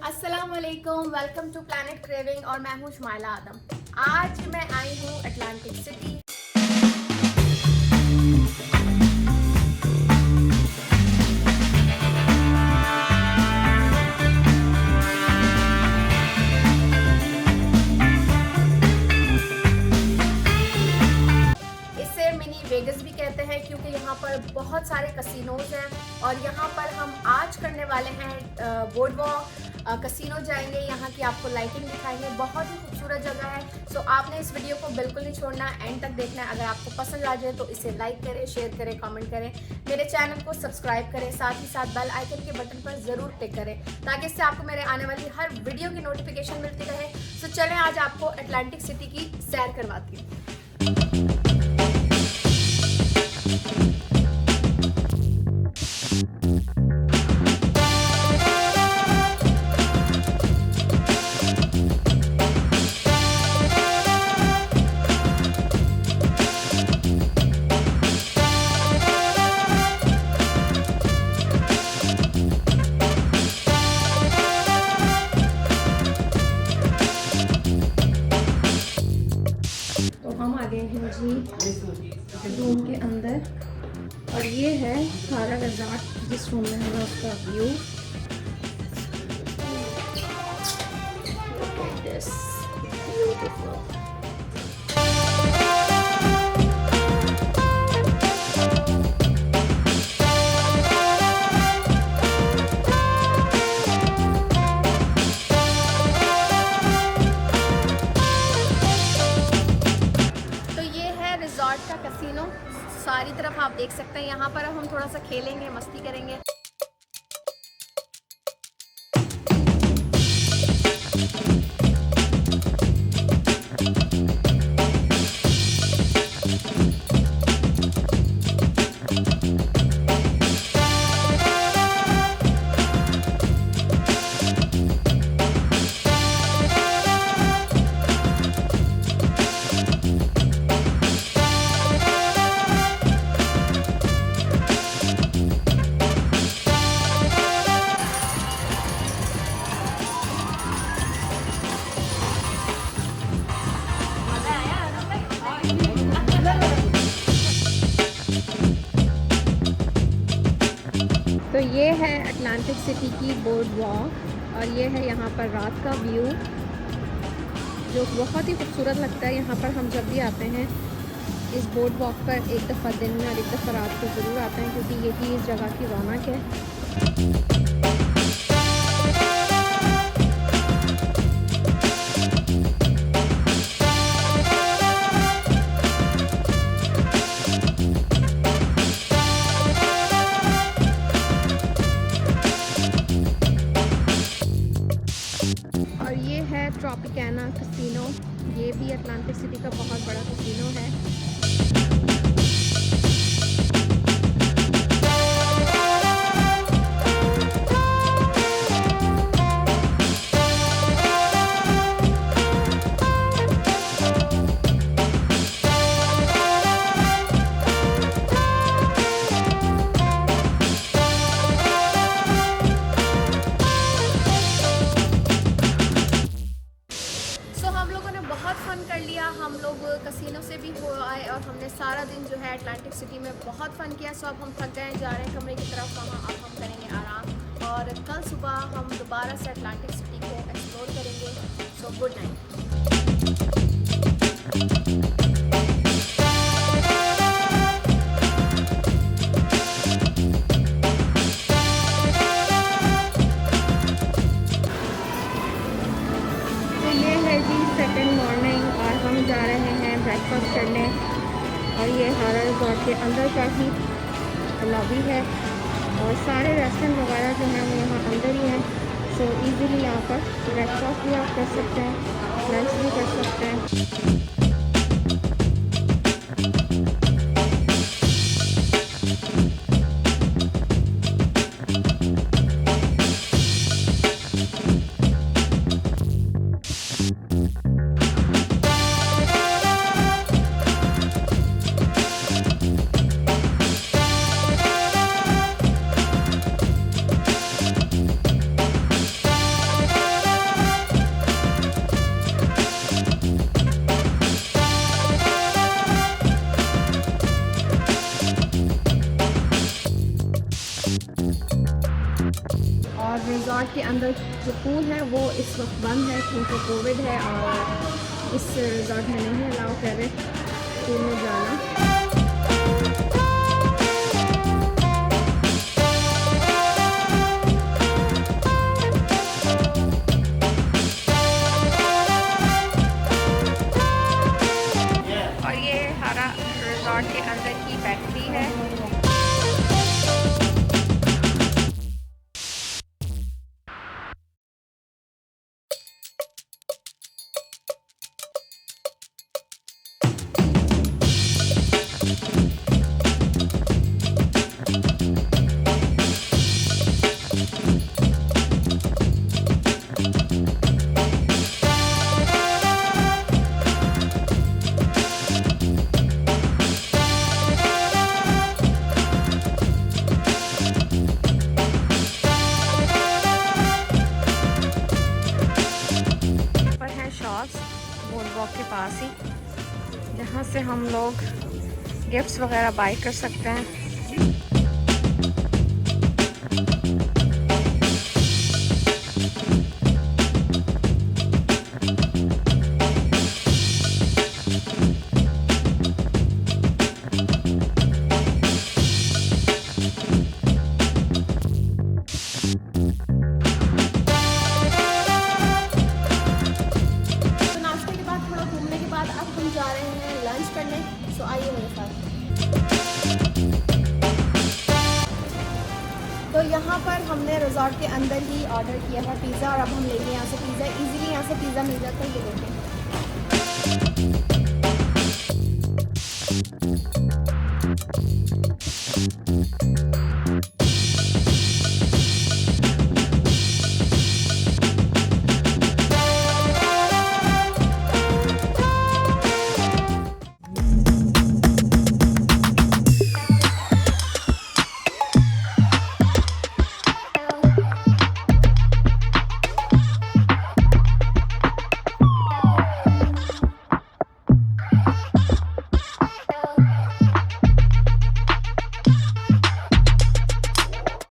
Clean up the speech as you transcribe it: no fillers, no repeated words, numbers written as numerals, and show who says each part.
Speaker 1: अस्सलाम वालेकुम, welcome to planet craving और मैं हूँ शुमाइला आदम। आज मैं आई हूँ अटलांटिक सिटी। इसे मिनी वेगस भी कहते हैं क्योंकि यहाँ पर बहुत सारे कसिनोज हैं और यहाँ पर हम आज करने वाले हैं बोर्ड वॉक। कसिनो जाएंगे, यहाँ की आपको लाइटिंग दिखाएंगे, बहुत ही खूबसूरत जगह है। सो आपने इस वीडियो को बिल्कुल नहीं छोड़ना, एंड तक देखना है। अगर आपको पसंद आ जाए तो इसे लाइक करें, शेयर करें, कमेंट करें, मेरे चैनल को सब्सक्राइब करें, साथ ही साथ बेल आइकन के बटन पर ज़रूर क्लिक करें ताकि इससे आपको मेरे आने वाली हर वीडियो की नोटिफिकेशन मिलती रहे। सो चलें, आज आपको अटलांटिक सिटी की सैर करवाती हूँ। हम आ गए हैं जी रूम के अंदर और ये है सारा रिजॉर्ट जिस रूम में है उसका व्यू। रिजॉर्ट का कैसीनो सारी तरफ आप देख सकते हैं। यहाँ पर हम थोड़ा सा खेलेंगे, मस्ती करेंगे। तो ये है अटलांटिक सिटी की बोर्ड वॉक और ये है यहाँ पर रात का व्यू जो बहुत ही खूबसूरत लगता है। यहाँ पर हम जब भी आते हैं इस बोर्ड वॉक पर एक दफ़ा दिन में और एक दफ़ा रात को ज़रूर आते हैं क्योंकि यही इस जगह की रौनक है। और ये है ट्रॉपिकाना कसिनो, ये भी अटलांटिक सिटी का बहुत बड़ा कसिनो है। बहुत फ़न कर लिया, हम लोग कसिनो से भी हो आए और हमने सारा दिन जो है अटलांटिक सिटी में बहुत फ़न किया। सो अब हम थक गए, जा रहे हैं कमरे की तरफ। वहाँ अब हम करेंगे आराम और कल सुबह हम दोबारा से अटलांटिक सिटी को एक्सप्लोर करेंगे। So good night. Second morning और हम जा रहे हैं ब्रेकफास्ट करने और ये हमारा रिजॉर्ट के अंदर का ही लॉबी है और सारे रेस्टोरेंट वगैरह जो हैं वो यहाँ अंदर ही हैं। सो इजीली यहाँ पर ब्रेकफास्ट भी आप कर सकते हैं, लंच भी कर सकते हैं। के अंदर जो पूल है वो इस वक्त बंद है क्योंकि कोविड है और इस रिजॉर्ट में नहीं अलाउ कर रहे पूल में जाना। और ये हमारा रिजॉर्ट के अंदर की फैक्ट्री है। बोर्डवॉक के पास ही, जहाँ से हम लोग गिफ्ट्स वगैरह बाय कर सकते हैं। जा रहे हैं लंच करने, सो आइए मेरे साथ। तो यहाँ पर हमने रिजॉर्ट के अंदर ही ऑर्डर किया है पिज़्ज़ा और अब हम लेंगे यहाँ से पिज़्ज़ा। इजीली यहाँ से पिज़्ज़ा मिल जाता है, ये देखें।